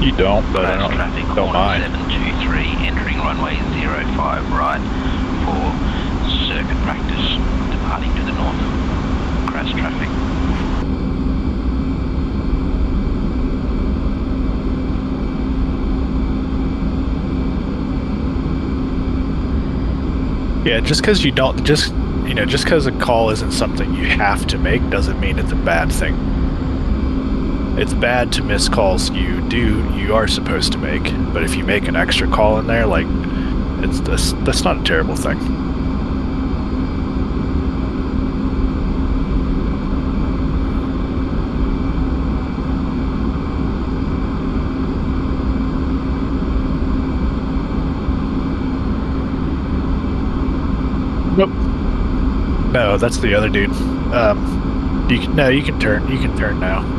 You don't, but I Crash traffic, don't Hornet mind. 723, entering runway 05 right for circuit practice, departing to the north. Crash traffic. Yeah, just because you don't, just because a call isn't something you have to make doesn't mean it's a bad thing. It's bad to miss calls you are supposed to make, but if you make an extra call in there, like that's not a terrible thing. Nope. No, that's the other dude. You can turn. You can turn now.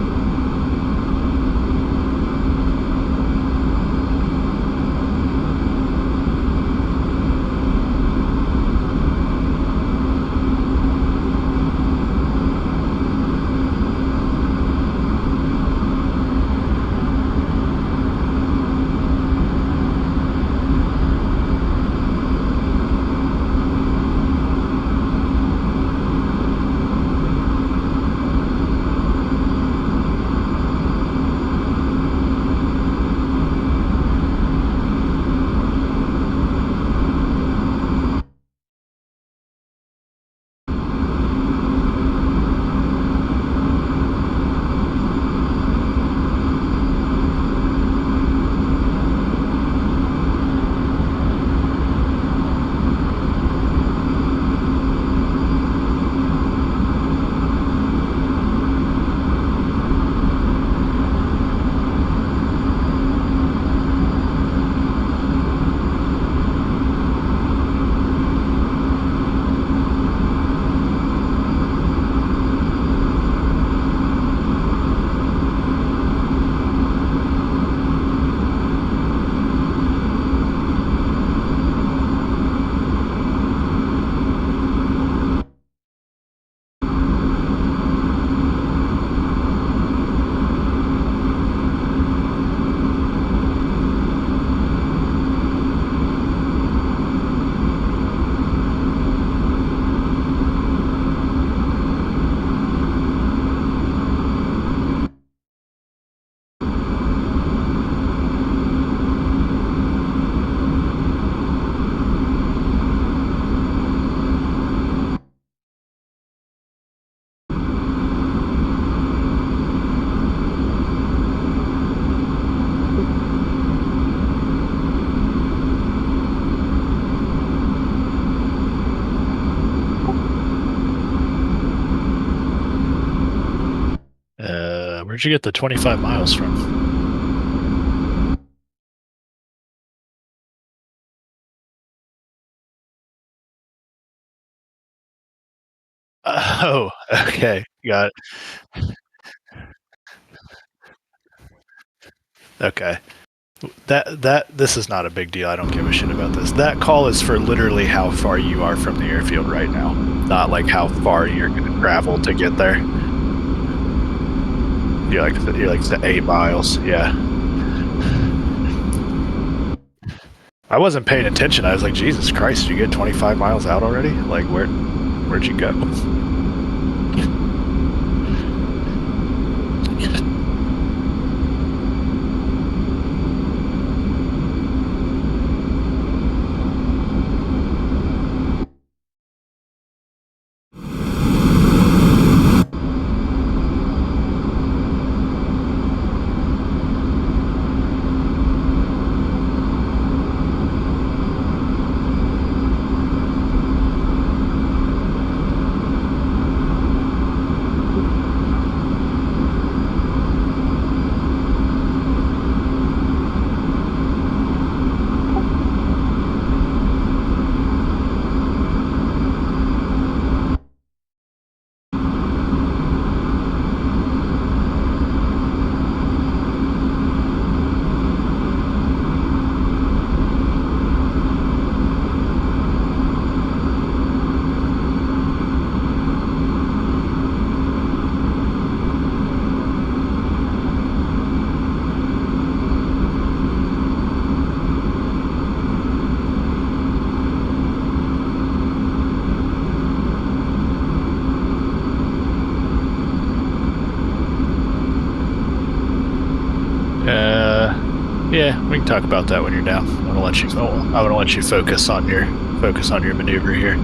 Where'd you get the 25 miles from? Oh, okay, got it. Okay. This is not a big deal. I don't give a shit about this. That call is for literally how far you are from the airfield right now, not like how far you're going to travel to get there. You're like the 8 miles. Yeah. I wasn't paying attention. I was like, Jesus Christ, did you get 25 miles out already? Like, where'd you go? Yeah, we can talk about that when you're down. I'm gonna let you. Oh, I'm gonna let you focus on your maneuver here.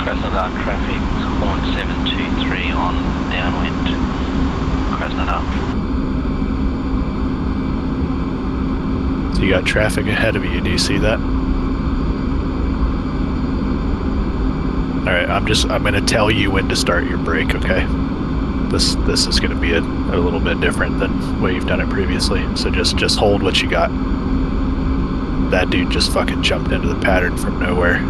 Krasnodar traffic, horn 723 on downwind, Krasnodar. So you got traffic ahead of you. Do you see that? All right, I'm gonna tell you when to start your brake. Okay. This is gonna be a little bit different than the way you've done it previously. So just hold what you got. That dude just fucking jumped into the pattern from nowhere.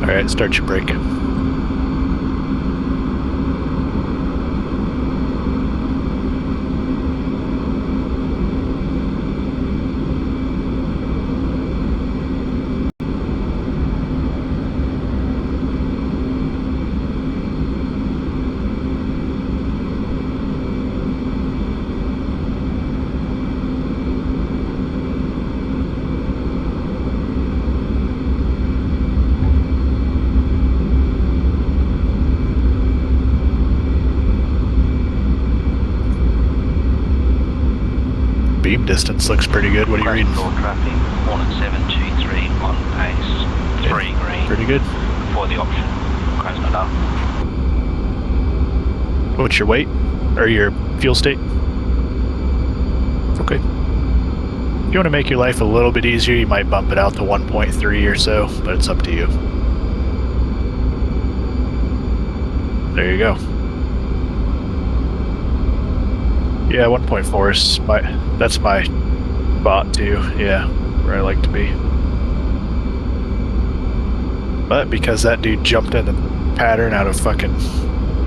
All right, start your brake. Beam distance looks pretty good. What are you reading? Krasnodar traffic, horn 723 on pace, 3 green. Pretty good. For the option, Krasnodar. What's your weight or your fuel state? Okay. If you want to make your life a little bit easier, you might bump it out to 1.3 or so, but it's up to you. There you go. Yeah, 1.4 is that's my spot too. Yeah, where I like to be. But because that dude jumped in the pattern out of fucking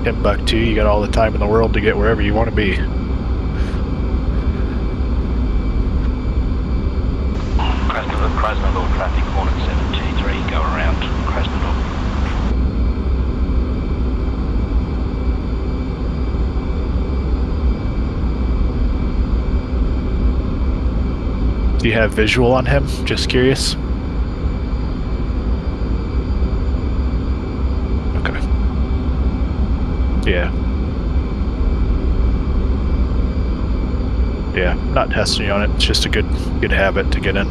Timbuktu, you got all the time in the world to get wherever you want to be. Krasnodar traffic, horn 723, go around Krasnodar. Do you have visual on him? Just curious. Okay. Yeah. Yeah, not testing you on it. It's just a good habit to get in.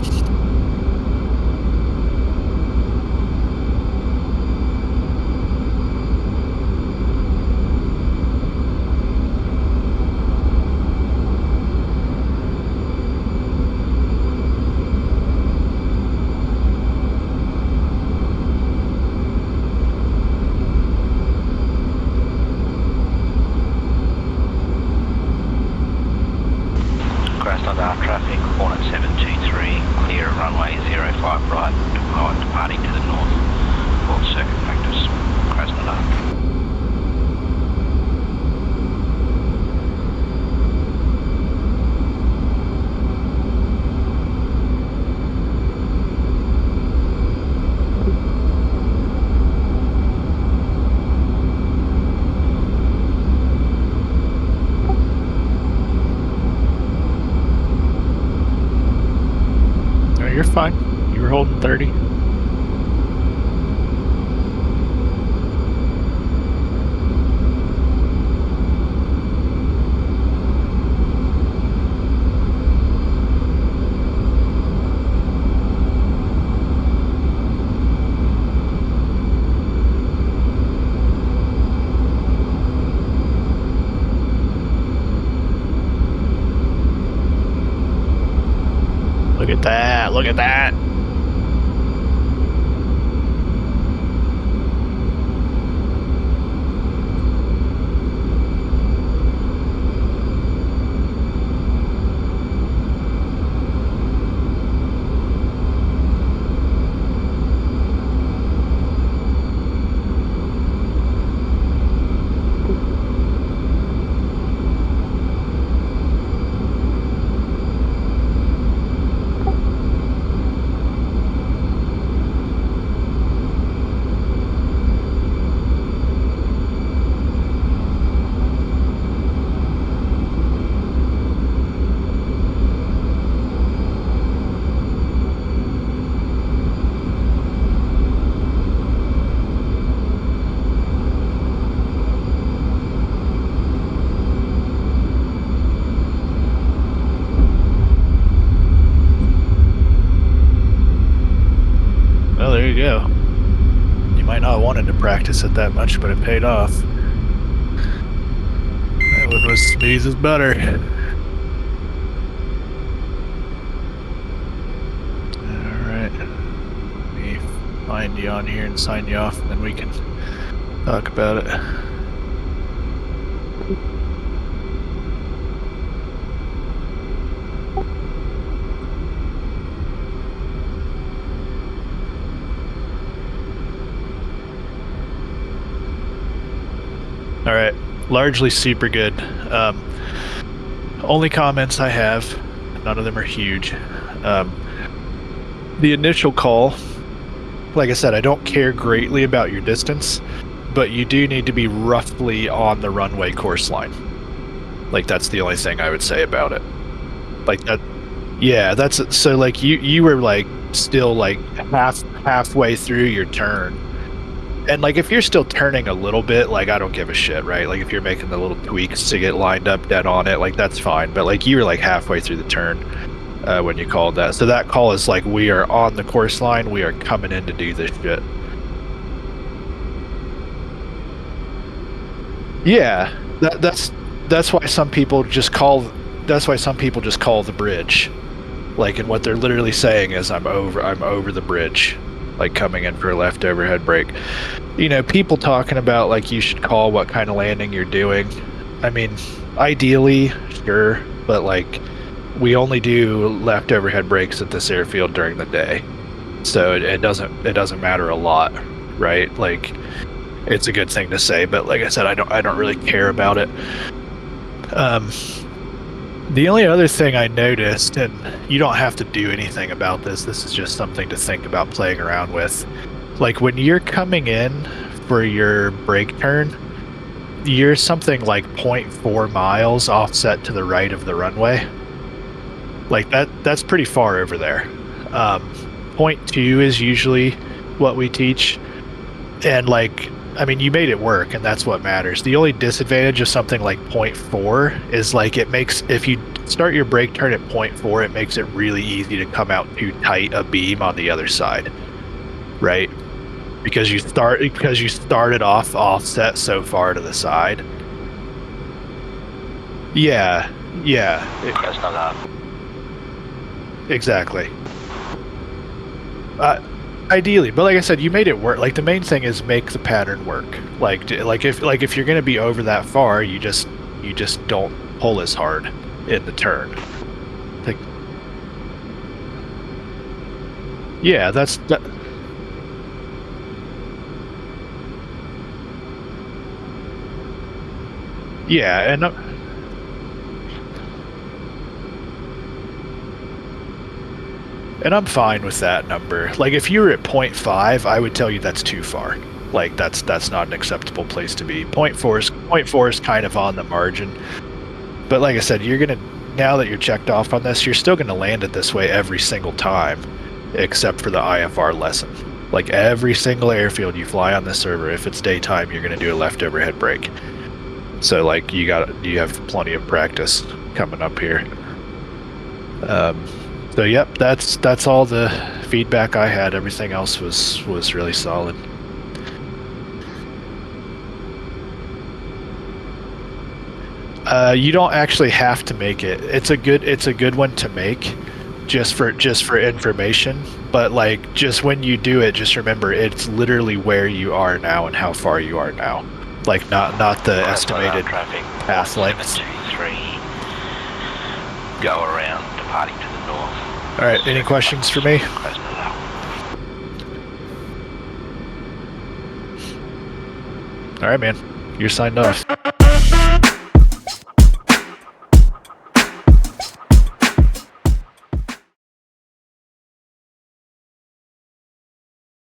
Krasnodar traffic, horn 723, clear runway 05 right, departing to the north, for circuit practice, Krasnodar. No, you're fine. You were holding 30. Look at that. Look at that. wanted to practice it that much, but it paid off. That one was smooth as butter. Alright. Let me find you on here and sign you off, and then we can talk about it. All right, largely super good. Only comments I have, none of them are huge. The initial call, like I said, I don't care greatly about your distance, but you do need to be roughly on the runway course line. Like, that's the only thing I would say about it. Like that, yeah, that's so. Like you were like still like halfway through your turn. And like if you're still turning a little bit, like I don't give a shit, right? Like if you're making the little tweaks to get lined up dead on it, like that's fine. But like you were like halfway through the turn when you called that. So that call is like, we are on the course line, we are coming in to do this shit. Yeah, that's why some people just call the bridge. Like, and what they're literally saying is I'm over the bridge. Like coming in for a left overhead brake. You know, people talking about like you should call what kind of landing you're doing. I mean, ideally, sure, but like we only do left overhead brakes at this airfield during the day, so it doesn't matter a lot, right? Like it's a good thing to say, but like I said, I don't really care about it. The only other thing I noticed, and you don't have to do anything about this, this is just something to think about playing around with. Like when you're coming in for your brake turn, you're something like 0.4 miles offset to the right of the runway. Like that's pretty far over there. 0.2 is usually what we teach. And like, I mean, you made it work, and that's what matters. The only disadvantage of something like 0.4 is like if you start your brake turn at 0.4, it makes it really easy to come out too tight a beam on the other side, right? Because you started off offset so far to the side. Yeah. Exactly. Ideally, but like I said, you made it work. Like the main thing is make the pattern work. Like if you're gonna be over that far, you just don't pull as hard in the turn. Like, yeah, that's that. Yeah, and I'm fine with that number. Like if you were at 0.5, I would tell you that's too far. Like that's not an acceptable place to be. 0.4 is kind of on the margin. But like I said, now that you're checked off on this, you're still gonna land it this way every single time, except for the IFR lesson. Like every single airfield you fly on this server, if it's daytime, you're gonna do a left overhead brake. So like you have plenty of practice coming up here. So yep, that's all the feedback I had. Everything else was really solid. You don't actually have to make it. It's a good one to make, just for information. But like, just when you do it, just remember it's literally where you are now and how far you are now. Like not the estimated path length. 723. Go around, departing to the north. All right. Any questions for me? All right, man. You're signed off.